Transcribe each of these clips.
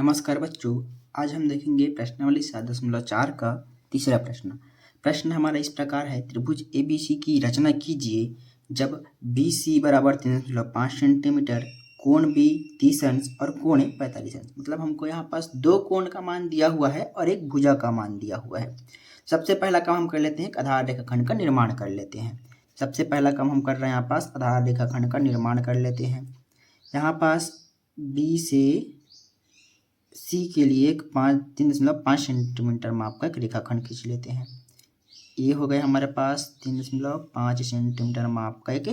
नमस्कार बच्चों, आज हम देखेंगे प्रश्नावली 7.4 का तीसरा प्रश्न। प्रश्न हमारा इस प्रकार है, त्रिभुज ABC की रचना कीजिए जब BC बराबर 3.5 सेंटीमीटर, कोण B 30 अंश और कोण A 45 अंश। मतलब हमको यहाँ पास दो कोण का मान दिया हुआ है और एक भुजा का मान दिया हुआ है। सबसे पहला काम हम कर लेते हैं, आधार रेखाखंड का निर्माण कर लेते हैं। सबसे पहला काम हम कर रहे हैं, यहाँ पास आधार रेखाखंड का निर्माण कर लेते हैं। यहाँ पास B से C के लिए एक 3.5 सेंटीमीटर माप का एक रेखाखंड खींच लेते हैं। ये हो गया हमारे पास 3.5 सेंटीमीटर माप का एक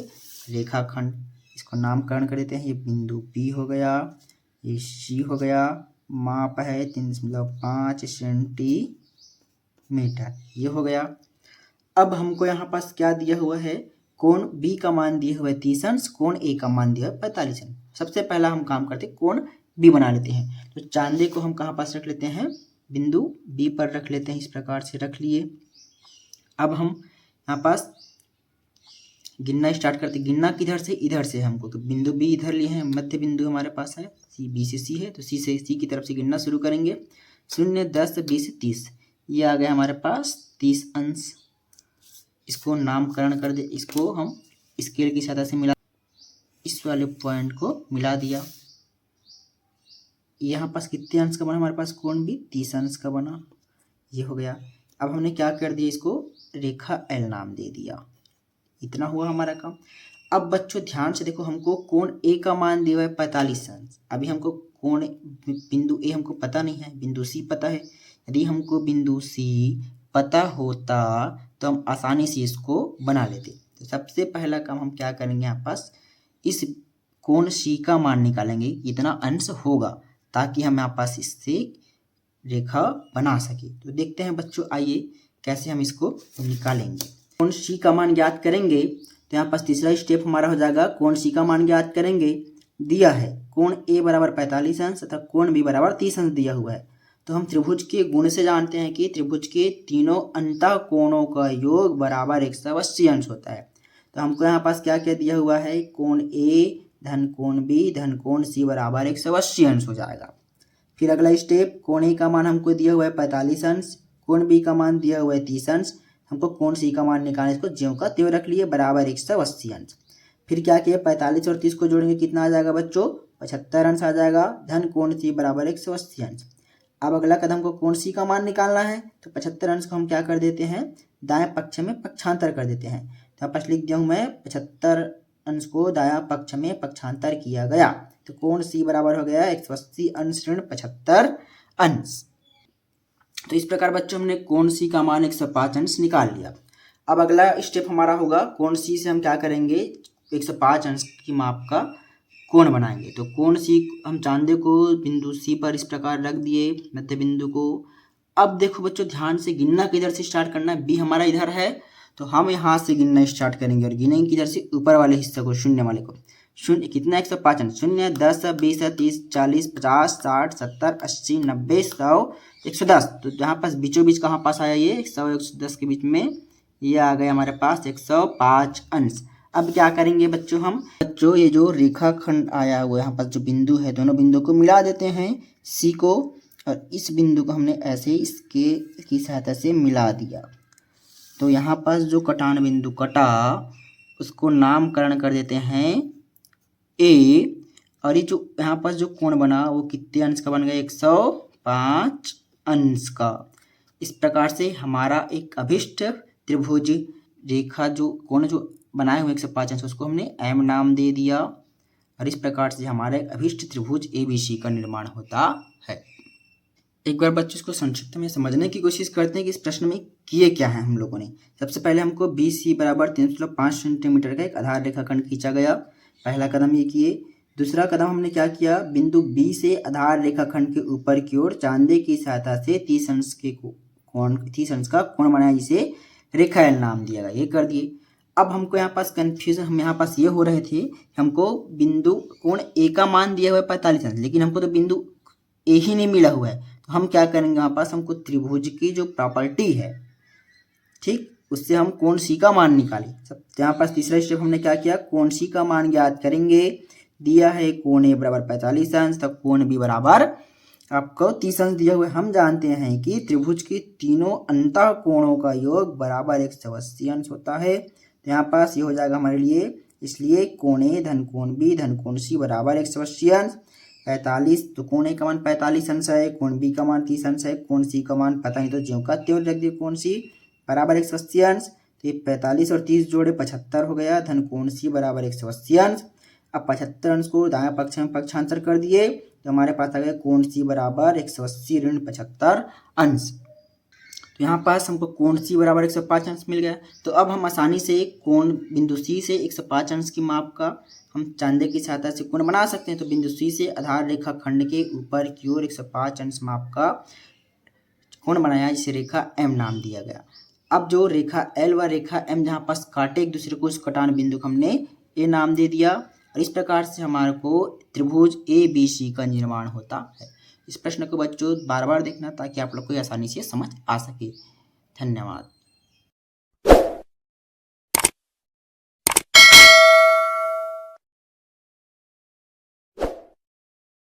रेखाखंड। इसको नामकरण कर देते हैं। ये बिंदु P हो गया, ये C हो गया, माप है 3.5 सेंटीमीटर, ये हो गया। अब हमको यहाँ पास क्या दिया हुआ है, कोण B का मान दिया हुआ है 30 अंश, कोण A का मान दिया है 45 अंश। सबसे पहला हम काम करते हैं, कोण B बना लेते हैं। तो चांदे को हम कहाँ पास रख लेते हैं, बिंदु B पर रख लेते हैं। इस प्रकार से रख लिए। अब हम यहाँ पास गिनना स्टार्ट करते हैं। गिनना किधर से, इधर से हमको, तो बिंदु B इधर लिए हैं, मध्य बिंदु हमारे पास है B से C है, तो C से C की तरफ से गिनना शुरू करेंगे। 0, 10, 20, 30, ये आ गया हमारे पास 30 अंश। इसको नामकरण कर दे, इसको हम स्केल की सहायता से मिला, इस वाले पॉइंट को मिला दिया। यहाँ पास कितने अंश का बना हमारे पास, कोण भी 30 अंश का बना, ये हो गया। अब हमने क्या कर दिया, इसको रेखा L नाम दे दिया। इतना हुआ हमारा काम। अब बच्चों ध्यान से देखो, हमको कोण A का मान दिया है 45 अंश। अभी हमको कोण बिंदु A हमको पता नहीं है, बिंदु C पता है। यदि हमको बिंदु C पता होता तो हम आसानी से इसको बना लेते। तो सबसे पहला काम हम क्या करेंगे, यहाँ पास इस कोण C का मान निकालेंगे, इतना अंश होगा, ताकि हम यहाँ पास इससे रेखा बना सके। तो देखते हैं बच्चों, आइए कैसे हम इसको निकालेंगे। कोण C का मान ज्ञात करेंगे, तो यहाँ पास तीसरा स्टेप हमारा हो जाएगा, कोण C का मान ज्ञात करेंगे। दिया है कोण A बराबर 45 अंश तथा कोण B बराबर 30 अंश दिया हुआ है। तो हम त्रिभुज के गुण से जानते हैं कि त्रिभुज के तीनों अंतः कोणों का योग बराबर 180 अंश होता है। तो हमको यहाँ पास क्या क्या दिया हुआ है, कोण A धन कोण B धन कोण C बराबर 180 अंश हो जाएगा। फिर अगला स्टेप, कोण A का मान हमको दिया हुआ है 45 अंश, कोण B का मान दिया हुआ है 30 अंश। हमको कोण C का मान निकालना, इसको ज्यों का त्यों रख लिए, बराबर 180 अंश। फिर क्या किया, 45 और 30 को जोड़ेंगे, कितना आ जाएगा बच्चों, 75 अंश आ जाएगा, धन कोण C बराबर 180 अंश। अब अगला कदम को कोण C का मान निकालना है, तो 75 अंश को हम क्या कर देते हैं, दाएं पक्ष में पक्षांतर कर देते हैं। तो यहाँ पास लिख दिया हूँ मैं, 75 अंश को दायां पक्ष में पक्षांतर किया गया, तो कोण C बराबर हो गया 180 अंश ऋण 75 अंश। तो इस प्रकार बच्चों हमने कोण C का मान 105 अंश निकाल लिया। अब अगला स्टेप हमारा होगा, कोण C से हम क्या करेंगे, 105 अंश की माप का कोण बनाएंगे। तो कोण C हम चांदे को बिंदु C पर इस प्रकार रख दिए, मध्य बिंदु को। अब देखो बच्चों ध्यान से, गिनना किधर से स्टार्ट करना है, B हमारा इधर है, तो हम यहाँ से गिनना स्टार्ट करेंगे और गिनेंगे किधर से, ऊपर वाले हिस्से को, शून्य वाले को। शून्य कितना, 105 अंश, 0, 10, 20, 30, 40, 50, 60, 70, 80, 90, 100, 110। तो यहाँ पास बीचों बीच कहाँ पास आया, ये 100 110 के बीच में ये आ गया हमारे पास 105 अंश। अब क्या करेंगे बच्चों, हम बच्चों ये जो रेखाखंड आया हुआ है, यहाँ पास जो बिंदु है, दोनों बिंदु को मिला देते हैं, C को और इस बिंदु को हमने ऐसे इसके की सहायता से मिला दिया। तो यहाँ पास जो कटान बिंदु कटा, उसको नामकरण कर देते हैं A, और ये जो यहाँ पास जो कोण बना वो कितने अंश का बन गया, 105 अंश का। इस प्रकार से हमारा एक अभिष्ट त्रिभुज रेखा जो कोण जो बनाए हुए 105 अंश, उसको हमने M नाम दे दिया, और इस प्रकार से हमारे अभिष्ट त्रिभुज ABC का निर्माण होता है। एक बार बच्चों इसको संक्षिप्त में समझने की कोशिश करते हैं कि इस प्रश्न में किए क्या है हम लोगों ने। सबसे पहले हमको BC बराबर 3.5 सेंटीमीटर का एक आधार रेखाखंड खींचा गया, पहला कदम ये किए। दूसरा कदम हमने क्या किया, बिंदु B से आधार रेखाखंड के ऊपर की ओर चांदे की सहायता से 30 अंश का कोण बनाया, जिसे रेखा L नाम दिया गया, ये कर दिए। अब हमको यहाँ पास कन्फ्यूजन, हम यहाँ पास ये हो रहे थे, हमको बिंदु कोण A का मान दिया हुआ है 45 अंश, लेकिन हमको तो बिंदु A ही नहीं मिला हुआ है। तो हम क्या करेंगे, यहाँ पास हमको त्रिभुज की जो प्रॉपर्टी है, ठीक, उससे हम कोण C का मान निकालें। सब यहाँ पास तीसरा स्टेप हमने क्या किया, कोण C का मान ज्ञात करेंगे। दिया है कोण A बराबर 45 अंश, तब कोण B बराबर आपको 30 अंश दिए हुए हम जानते हैं कि त्रिभुज के तीनों अंतः कोणों का योग बराबर 180 अंश होता है। तो यहाँ पास ये हो जाएगा हमारे लिए, इसलिए कोण ए धन कोण बी धन कोण सी बराबर 180 अंश। 45, तो कोण ए का मान 45 अंश है, कोण बी का मान 30 अंश है, कोण सी का मान पता नहीं तो ज्यों का त्यों रख दिए कोण सी बराबर 180 अंश। तो ये 45 और 30 जोड़े 75 हो गया, धन कोण सी बराबर 180 अंश। अब 75 अंश को दाएं पक्ष में पक्षांतर कर दिए तो हमारे पास आ गया कोण सी बराबर 180 ऋण 75 अंश। तो यहाँ पास हमको कोण सी बराबर 105 अंश मिल गया। तो अब हम आसानी से कोण बिंदु सी से 105 अंश की माप का हम चांदे की सहायता से कोण बना सकते हैं। तो बिंदु सी से आधार रेखा खंड के ऊपर की ओर 105 अंश माप का कोण बनाया, जिसे रेखा एम नाम दिया गया। अब जो रेखा एल व रेखा एम जहाँ पास काटे एक दूसरे को, उस कटान बिंदु को हमने ए नाम दे दिया। और इस प्रकार से हमारे को त्रिभुज ABC का निर्माण होता है। इस प्रश्न को बच्चों बार बार देखना ताकि आप लोग को आसानी से समझ आ सके। धन्यवाद।